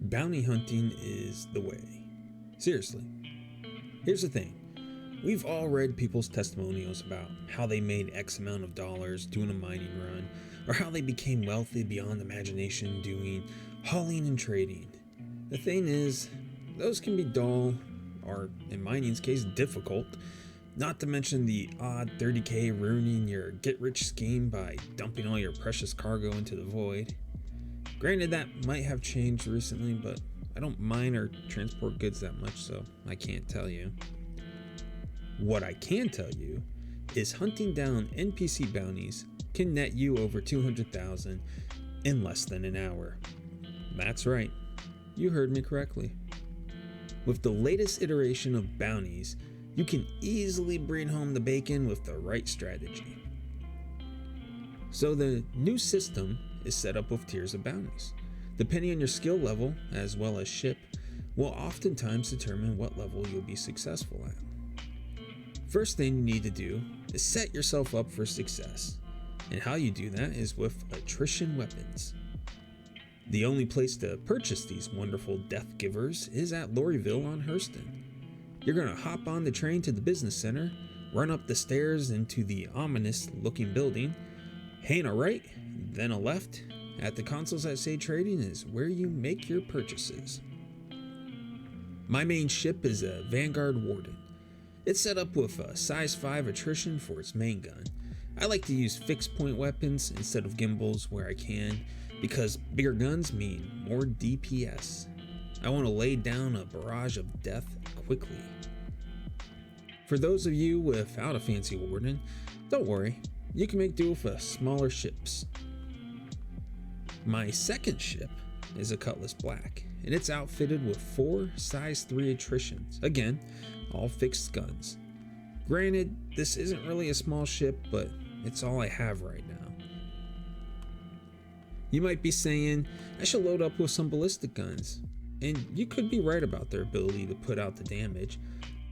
bounty hunting is the way. Seriously. Here's the thing. We've all read people's testimonials about how they made X amount of dollars doing a mining run, or how they became wealthy beyond imagination doing hauling and trading. The thing is, those can be dull, or in mining's case, difficult, not to mention the odd 30k ruining your get-rich scheme by dumping all your precious cargo into the void. Granted, that might have changed recently, but I don't mine or transport goods that much, so I can't tell you. What I can tell you is hunting down NPC bounties can net you over 200,000 in less than an hour. That's right, you heard me correctly. With the latest iteration of bounties, you can easily bring home the bacon with the right strategy. So the new system is set up with tiers of bounties. Depending on your skill level, as well as ship, will oftentimes determine what level you'll be successful at. First thing you need to do is set yourself up for success, and how you do that is with attrition weapons. The only place to purchase these wonderful death givers is at Lorryville on Hurston. You're gonna hop on the train to the business center, run up the stairs into the ominous looking building, hang a right, then a left. At the consoles that say trading is where you make your purchases. My main ship is a Vanguard Warden. It's set up with a size 5 attrition for its main gun. I like to use fixed point weapons instead of gimbals where I can, because bigger guns mean more DPS. I want to lay down a barrage of death quickly. For those of you without a fancy Warden, don't worry, you can make do with smaller ships. My second ship is a Cutlass Black, and it's outfitted with 4 size 3 attritions. Again, all fixed guns. Granted, this isn't really a small ship, but it's all I have right now. You might be saying, I should load up with some ballistic guns, and you could be right about their ability to put out the damage,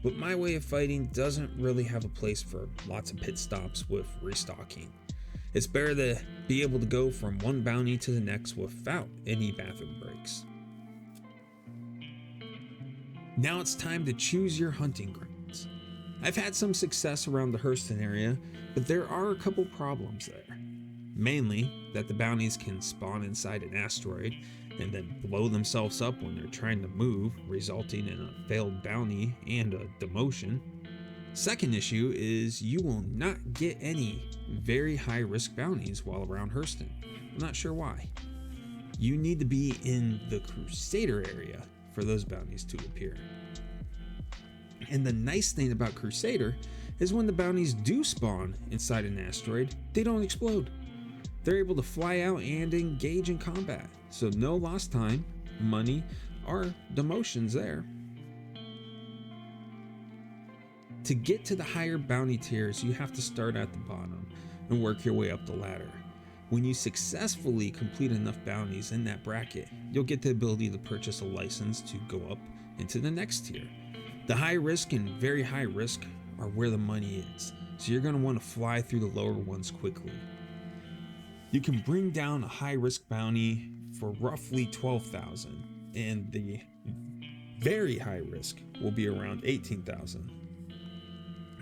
but my way of fighting doesn't really have a place for lots of pit stops with restocking. It's better to be able to go from one bounty to the next without any bathroom breaks. Now it's time to choose your hunting grounds. I've had some success around the Hurston area, but there are a couple problems there. Mainly that the bounties can spawn inside an asteroid and then blow themselves up when they're trying to move, resulting in a failed bounty and a demotion. Second issue is you will not get any very high risk bounties while around Hurston. I'm not sure why. You need to be in the Crusader area for those bounties to appear. And the nice thing about Crusader is when the bounties do spawn inside an asteroid, they don't explode. They're able to fly out and engage in combat, so no lost time, money, or demotions there. To get to the higher bounty tiers, you have to start at the bottom and work your way up the ladder. When you successfully complete enough bounties in that bracket, you'll get the ability to purchase a license to go up into the next tier. The high risk and very high risk are where the money is, so you're going to want to fly through the lower ones quickly. You can bring down a high risk bounty for roughly 12,000, and the very high risk will be around 18,000.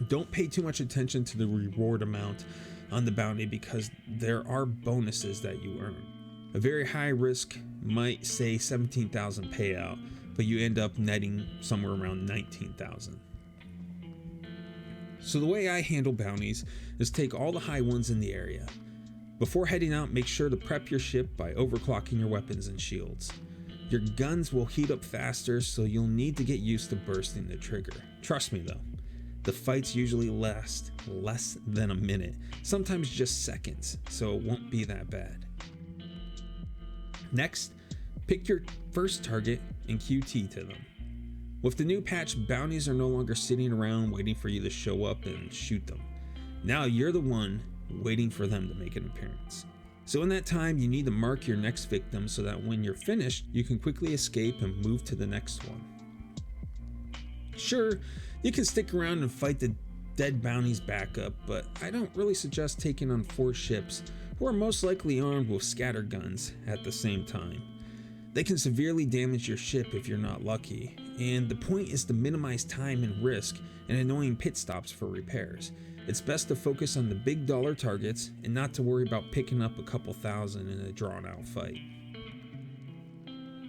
Don't pay too much attention to the reward amount on the bounty because there are bonuses that you earn. A very high risk might say 17,000 payout, but you end up netting somewhere around 19,000. So the way I handle bounties is take all the high ones in the area. Before heading out, make sure to prep your ship by overclocking your weapons and shields. Your guns will heat up faster, so you'll need to get used to bursting the trigger. Trust me though, the fights usually last less than a minute, sometimes just seconds, so it won't be that bad. Next, pick your first target and QT to them. With the new patch, bounties are no longer sitting around waiting for you to show up and shoot them. Now you're the one waiting for them to make an appearance. So in that time, you need to mark your next victim so that when you're finished, you can quickly escape and move to the next one. Sure, you can stick around and fight the dead bounties back up, but I don't really suggest taking on 4 ships who are most likely armed with scatter guns at the same time. They can severely damage your ship if you're not lucky, and the point is to minimize time and risk and annoying pit stops for repairs. It's best to focus on the big dollar targets and not to worry about picking up a couple thousand in a drawn out fight.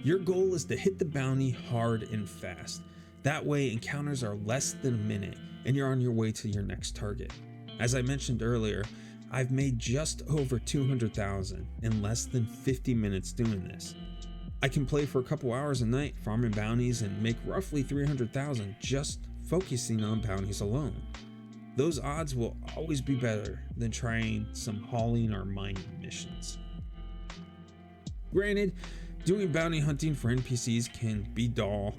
Your goal is to hit the bounty hard and fast. That way encounters are less than a minute and you're on your way to your next target. As I mentioned earlier, I've made just over 200,000 in less than 50 minutes doing this. I can play for a couple hours a night farming bounties and make roughly 300,000 just focusing on bounties alone. Those odds will always be better than trying some hauling or mining missions. Granted, doing bounty hunting for NPCs can be dull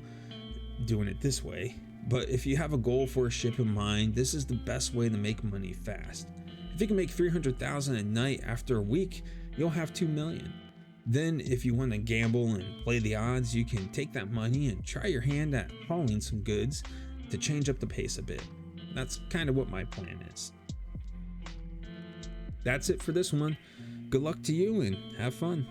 doing it this way, but if you have a goal for a ship in mind, this is the best way to make money fast. If you can make 300,000 a night after a week, you'll have 2 million. Then if you want to gamble and play the odds, you can take that money and try your hand at hauling some goods to change up the pace a bit. That's kind of what my plan is. That's it for this one. Good luck to you and have fun.